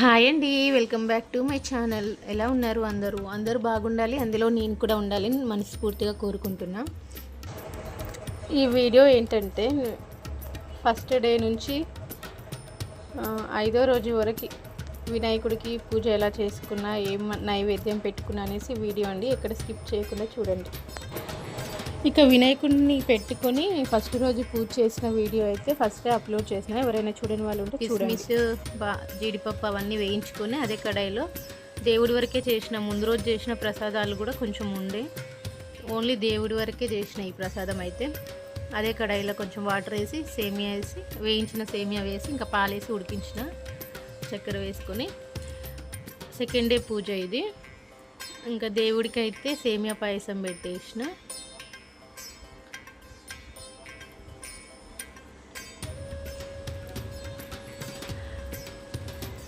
Hi అండి. Welcome back to my channel. ఎలా ఉన్నారు అందరూ బాగుండాలి, అందులో నేను కూడా ఉండాలని మనస్ఫూర్తిగా కోరుకుంటున్నా. ఈ వీడియో ఏంటంటే ఫస్ట్ డే నుంచి 5వ రోజు వరకు వినాయకుడికి పూజ ఎలా చేసుకున్నా, ఏం నైవేద్యం పెట్టుకున్నా అనేసి వీడియో అండి. ఎక్కడ స్కిప్ చేయకుండా చూడండి. ఇక వినాయకుడిని పెట్టుకొని ఫస్ట్ రోజు పూజ చేసిన వీడియో అయితే ఫస్టే అప్లోడ్ చేసిన. ఎవరైనా చూడని వాళ్ళు ఉంటే చూడండి. జీడిపప్పు అవన్నీ వేయించుకొని అదే కడాయిలో దేవుడి వరకే చేసిన, ముందు రోజు చేసిన ప్రసాదాలు కూడా కొంచెం ఉండే, ఓన్లీ దేవుడి వరకే చేసిన ఈ ప్రసాదం అయితే అదే కడాయిలో కొంచెం వాటర్ వేసి సేమియా వేసి, వేయించిన సేమియా వేసి ఇంకా పాలేసి ఉడికించిన, చక్కెర వేసుకొని సెకండ్ డే పూజ ఇది. ఇంకా దేవుడికి అయితే సేమియా పాయసం పెట్టేసిన.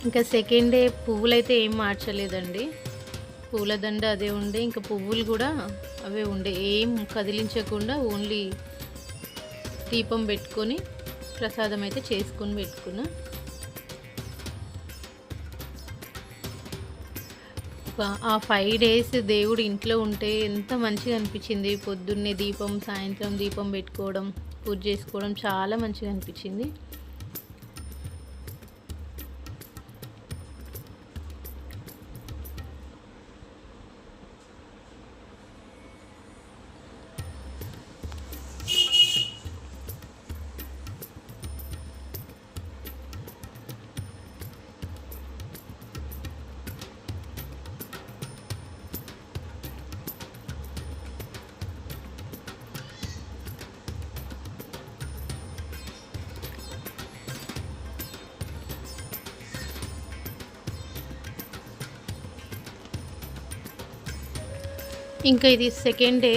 ఇంకా సెకండ్ డే పువ్వులు అయితే ఏం మార్చలేదండి. పూల దండ అదే ఉండే, ఇంకా పువ్వులు కూడా అవే ఉండే, ఏం కదిలించకుండా ఓన్లీ దీపం పెట్టుకొని ప్రసాదం అయితే చేసుకొని పెట్టుకున్నా. ఆ 5 days దేవుడు ఇంట్లో ఉంటే ఎంత మంచిగా అనిపించింది. పొద్దున్నే దీపం, సాయంత్రం దీపం పెట్టుకోవడం, పూజ చేసుకోవడం చాలా మంచిగా అనిపించింది. ఇంకా ఇది సెకండ్ డే.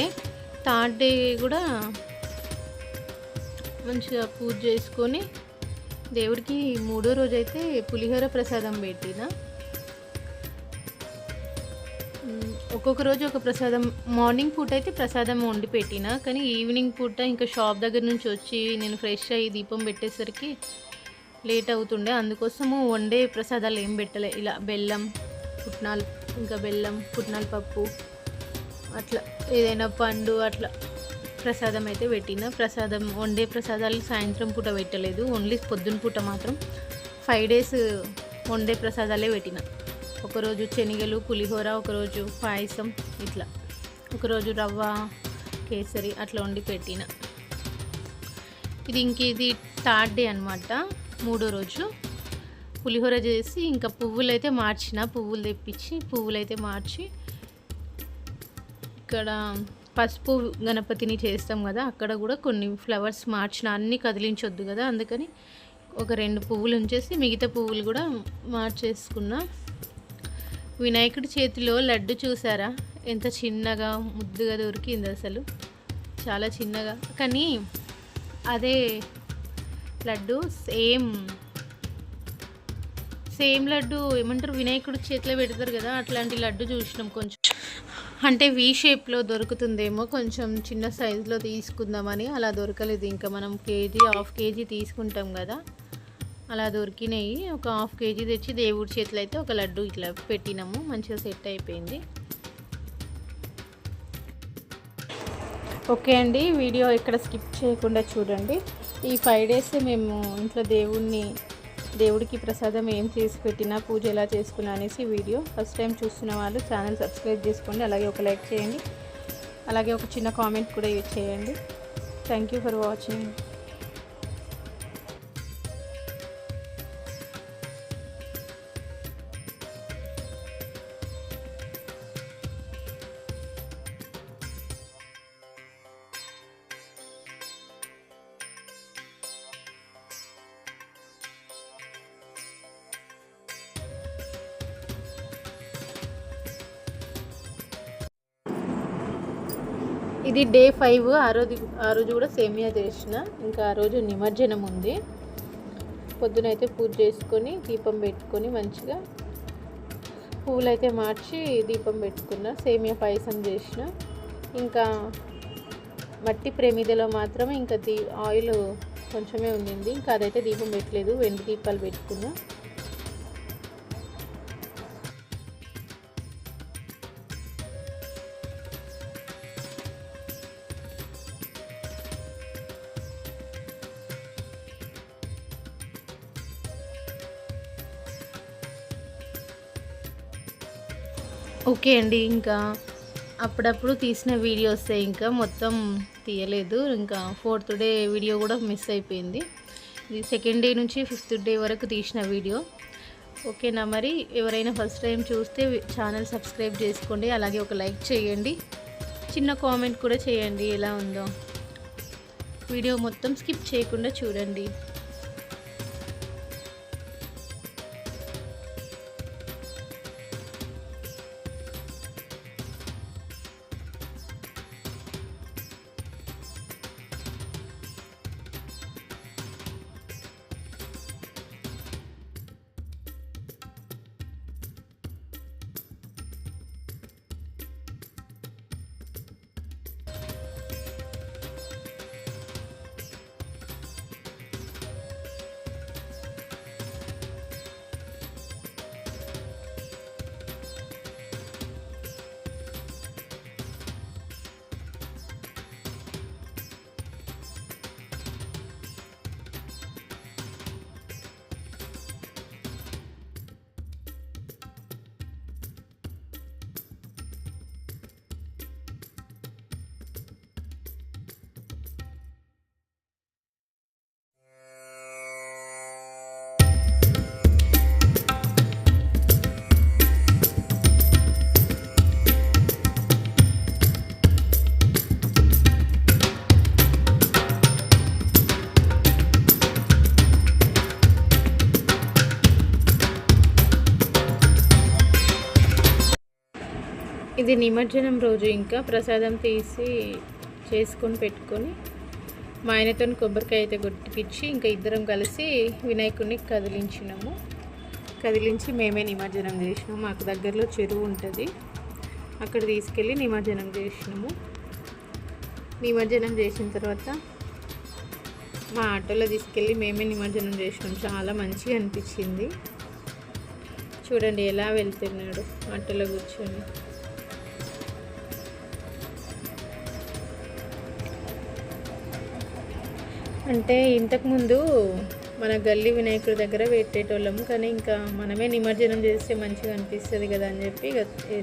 థర్డ్ డే కూడా మంచిగా పూజ చేసుకొని దేవుడికి మూడో రోజు అయితే పులిహోర ప్రసాదం పెట్టిన. ఒక్కొక్క రోజు ఒక ప్రసాదం. మార్నింగ్ పూట అయితే ప్రసాదం వండి పెట్టిన, కానీ ఈవినింగ్ పూట ఇంకా షాప్ దగ్గర నుంచి వచ్చి నేను ఫ్రెష్ అయ్యి దీపం పెట్టేసరికి లేట్ అవుతుండే, అందుకోసము వండే ప్రసాదాలు ఏం పెట్టలే. ఇలా బెల్లం పుట్నాలు, ఇంకా బెల్లం పుట్నాల పప్పు అట్లా ఏదైనా పండు అట్లా ప్రసాదం అయితే పెట్టిన. ప్రసాదం వండే ప్రసాదాలు సాయంత్రం పూట పెట్టలేదు, ఓన్లీ పొద్దున పూట మాత్రం 5 days వండే ప్రసాదాలే పెట్టిన. ఒకరోజు శనగలు పులిహోర, ఒకరోజు పాయసం, ఇట్లా ఒకరోజు రవ్వ కేసరి అట్లా వండి పెట్టిన. ఇది థర్డ్ డే అనమాట. మూడో రోజు పులిహోర చేసి ఇంకా పువ్వులు అయితే మార్చిన, పువ్వులు తెప్పించి పువ్వులైతే మార్చి ఇక్కడ పసుపు గణపతిని చేస్తాం కదా, అక్కడ కూడా కొన్ని ఫ్లవర్స్ మార్చిన. అన్నీ కదిలించొద్దు కదా, అందుకని ఒక 2 పువ్వులు ఉంచేసి మిగతా పువ్వులు కూడా మార్చేసుకున్నా. వినాయకుడి చేతిలో లడ్డు చూసారా, ఎంత చిన్నగా ముద్దుగా దొరికింది, అసలు చాలా చిన్నగా. కానీ అదే లడ్డు సేమ్ లడ్డు ఏమంటారు, వినాయకుడి చేతిలో పెడతారు కదా, అట్లాంటి లడ్డు చూసినాం. కొంచెం అంటే వీ షేప్లో దొరుకుతుందేమో, కొంచెం చిన్న సైజులో తీసుకుందామని అలా దొరకలేదు. ఇంకా మనం హాఫ్ కేజీ తీసుకుంటాం కదా, అలా దొరికినాయి. ఒక హాఫ్ కేజీ తెచ్చి దేవుడి చేతిలో అయితే ఒక లడ్డు ఇట్లా పెట్టినాము, మంచిగా సెట్ అయిపోయింది. ఓకే అండి, వీడియో ఇక్కడ స్కిప్ చేయకుండా చూడండి. ఈ 5 days మేము ఇంట్లో దేవుడికి ప్రసాదం ఏం చేసి పెట్టినా, పూజ ఎలా చేసుకున్నా అనేసి వీడియో. ఫస్ట్ టైం చూస్తున్న వాళ్ళు ఛానల్ సబ్స్క్రైబ్ చేసుకోండి, అలాగే ఒక లైక్ చేయండి, అలాగే ఒక చిన్న కామెంట్ కూడా చేయండి. Thank you for watching. ఇది డే 5. ఆ రోజు కూడా సేమియా చేసిన. ఇంకా ఆ రోజు నిమజ్జనం ఉంది. పొద్దునైతే పూజ చేసుకొని దీపం పెట్టుకొని మంచిగా పువ్వులైతే మార్చి దీపం పెట్టుకున్న, సేమియా పాయసం చేసిన. ఇంకా మట్టి ప్రమిదలో మాత్రమే ఇంకా ఆయిల్ కొంచెమే ఉండింది, ఇంకా అదైతే దీపం పెట్టలేదు, వెండి దీపాలు పెట్టుకున్నా. ఓకే అండి. ఇంకా అప్పుడప్పుడు తీసిన వీడియోస్ ఇంకా మొత్తం తీయలేదు. ఇంకా 4th డే వీడియో కూడా మిస్ అయిపోయింది. ఇది సెకండ్ డే నుంచి 5th డే వరకు తీసిన వీడియో. ఓకేనా మరి? ఎవరైనా ఫస్ట్ టైం చూస్తే ఛానల్ సబ్స్క్రైబ్ చేసుకోండి. అలాగే ఒక లైక్ చేయండి. చిన్న కామెంట్ కూడా చేయండి ఎలా ఉందో. వీడియో మొత్తం స్కిప్ చేయకుండా చూడండి. ఇది నిమజ్జనం రోజు ఇంకా ప్రసాదం తీసి చేసుకొని పెట్టుకొని మా ఆయనతో కొబ్బరికాయ అయితే కొట్టిపించి ఇంకా ఇద్దరం కలిసి వినాయకుడిని కదిలించి మేమే నిమజ్జనం చేసినాము. మాకు దగ్గరలో చెరువు ఉంటుంది, అక్కడ తీసుకెళ్ళి నిమజ్జనం చేసినాము. నిమజ్జనం చేసిన తర్వాత మా ఆటోలో తీసుకెళ్ళి మేమే నిమజ్జనం చేసినాం. చాలా మంచిగా అనిపించింది. చూడండి ఎలా వెళ్తున్నాడు ఆటోలో కూర్చొని. అంటే ఇంతకుముందు మన గల్లీ వినాయకుడి దగ్గర పెట్టేటోళ్ళము, కానీ ఇంకా మనమే నిమజ్జనం చేస్తే మంచిగా అనిపిస్తుంది కదా అని చెప్పి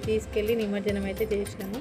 తీసుకెళ్ళి నిమజ్జనం అయితే చేసినాము.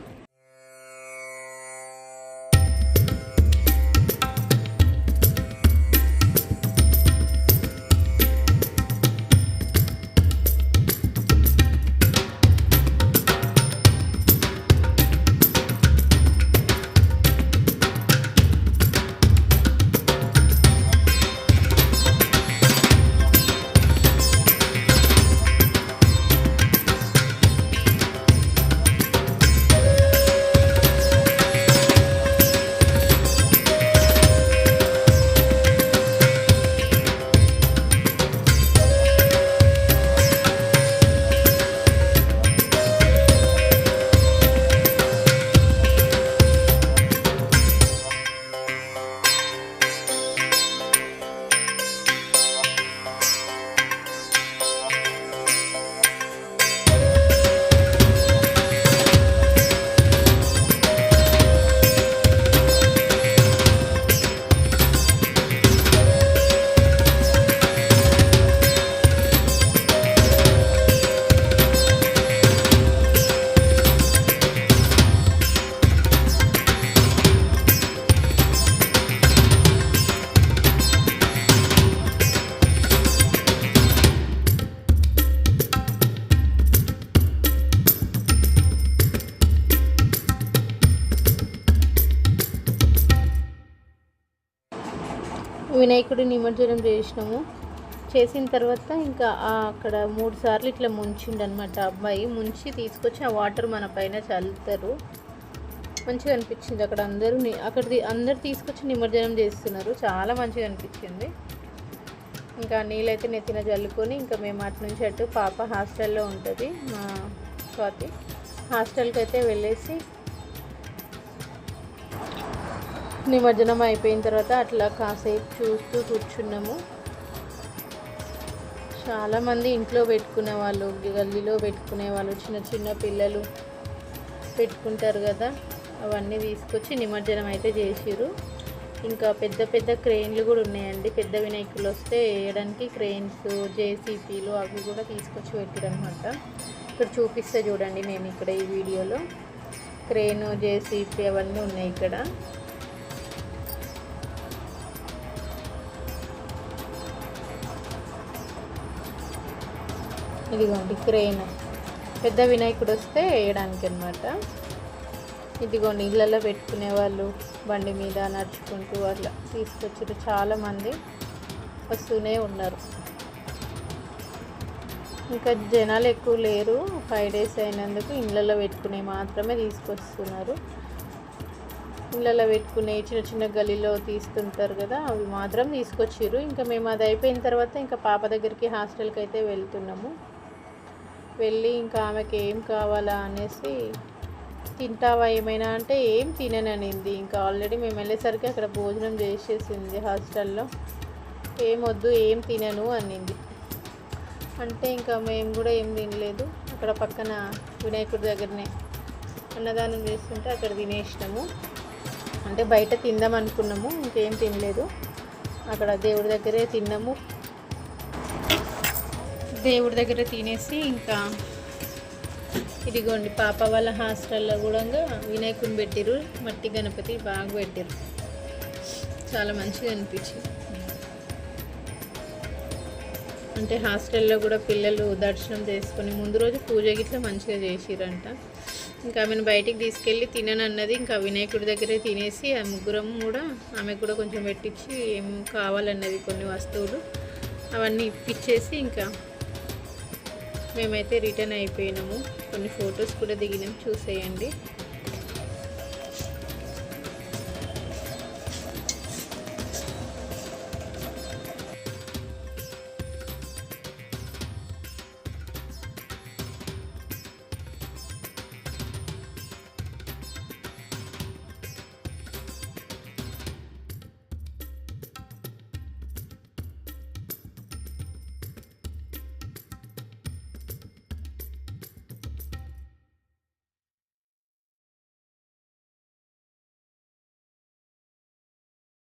వినాయకుడి నిమజ్జనం చేసిన తర్వాత ఇంకా అక్కడ 3 సార్లు ఇట్లా ముంచిండనమాట అబ్బాయి. ముంచి తీసుకొచ్చి ఆ వాటర్ మన పైన చల్లుతారు. మంచిగా అనిపించింది. అక్కడ అందరు తీసుకొచ్చి నిమజ్జనం చేస్తున్నారు. చాలా మంచిగా అనిపించింది. ఇంకా నీళ్ళైతే నెత్తిన జల్లుకొని ఇంకా మేము అటు నుంచి అటు పాప హాస్టల్లో ఉంటుంది మా స్వాతి, హాస్టల్కి అయితే వెళ్ళేసి నిమజ్జనం అయిపోయిన తర్వాత అట్లా కాసేపు చూస్తూ కూర్చున్నాము. చాలామంది ఇంట్లో పెట్టుకునే వాళ్ళు, గల్లీలో పెట్టుకునే వాళ్ళు, చిన్న చిన్న పిల్లలు పెట్టుకుంటారు కదా, అవన్నీ తీసుకొచ్చి నిమజ్జనం అయితే చేసిర్రు. ఇంకా పెద్ద పెద్ద క్రెయిన్లు కూడా ఉన్నాయండి. పెద్ద వినాయకులు వస్తే వేయడానికి క్రెయిన్స్, జేసీపీలు అవి కూడా తీసుకొచ్చి పెట్టారు అనమాట. ఇక్కడ చూపిస్తే చూడండి, నేను ఇక్కడ ఈ వీడియోలో క్రేన్, జేసీబీ అవన్నీ ఉన్నాయి ఇక్కడ. ఇదిగోండి క్రేన్, పెద్ద వినాయకుడు వస్తే వేయడానికి అన్నమాట. ఇదిగోండి ఇళ్ళల్లో పెట్టుకునే వాళ్ళు బండి మీద నడుచుకుంటూ అట్లా తీసుకొచ్చారు. చాలామంది వస్తూనే ఉన్నారు. ఇంకా జనాలు ఎక్కువ లేరు, 5 days అయినందుకు ఇళ్ళల్లో పెట్టుకునే మాత్రమే తీసుకొస్తున్నారు. ఇళ్ళల్లో పెట్టుకునే చిన్న చిన్న గలీలో తీస్తుంటారు కదా, అవి మాత్రం తీసుకొచ్చారు. ఇంకా మేము అది అయిపోయిన తర్వాత ఇంకా పాప దగ్గరికి హాస్టల్కి అయితే వెళ్తున్నాము. వెళ్ళి ఇంకా ఆమెకి ఏం కావాలా అనేసి, తింటావా ఏమైనా అంటే ఏం తినననింది. ఇంకా ఆల్రెడీ మేము వెళ్ళేసరికి అక్కడ భోజనం చేసేసింది హాస్టల్లో. ఏం వద్దు, ఏం తినను అనింది. అంటే ఇంకా మేము కూడా ఏం తినలేదు. అక్కడ పక్కన వినాయకుడి దగ్గరనే అన్నదానం చేస్తుంటే అక్కడ తినేసినాము. అంటే బయట తిందాం అనుకున్నాము, ఇంకేం తినలేదు. అక్కడ దేవుడి దగ్గరే తిన్నాము. దేవుడి దగ్గర తినేసి ఇంకా ఇదిగోండి పాప వాళ్ళ హాస్టల్లో కూడా వినాయకుని పెట్టిరు. మట్టి గణపతి బాగా పెట్టిరు, చాలా మంచిగా అనిపించింది. అంటే హాస్టల్లో కూడా పిల్లలు దర్శనం చేసుకొని ముందు రోజు పూజ గిట్లా మంచిగా చేసిరంట. ఇంకా ఆమెను బయటికి తీసుకెళ్ళి తిననన్నది. ఇంకా వినాయకుడి దగ్గరే తినేసి ఆ ముగ్గురం కూడా ఆమెకు కూడా కొంచెం పెట్టించి ఏం కావాలన్నది కొన్ని వస్తువులు అవన్నీ ఇప్పించేసి ఇంకా మేమైతే రిటర్న్ అయిపోయినాము. కొన్ని ఫొటోస్ కూడా దిగినాం, చూసేయండి.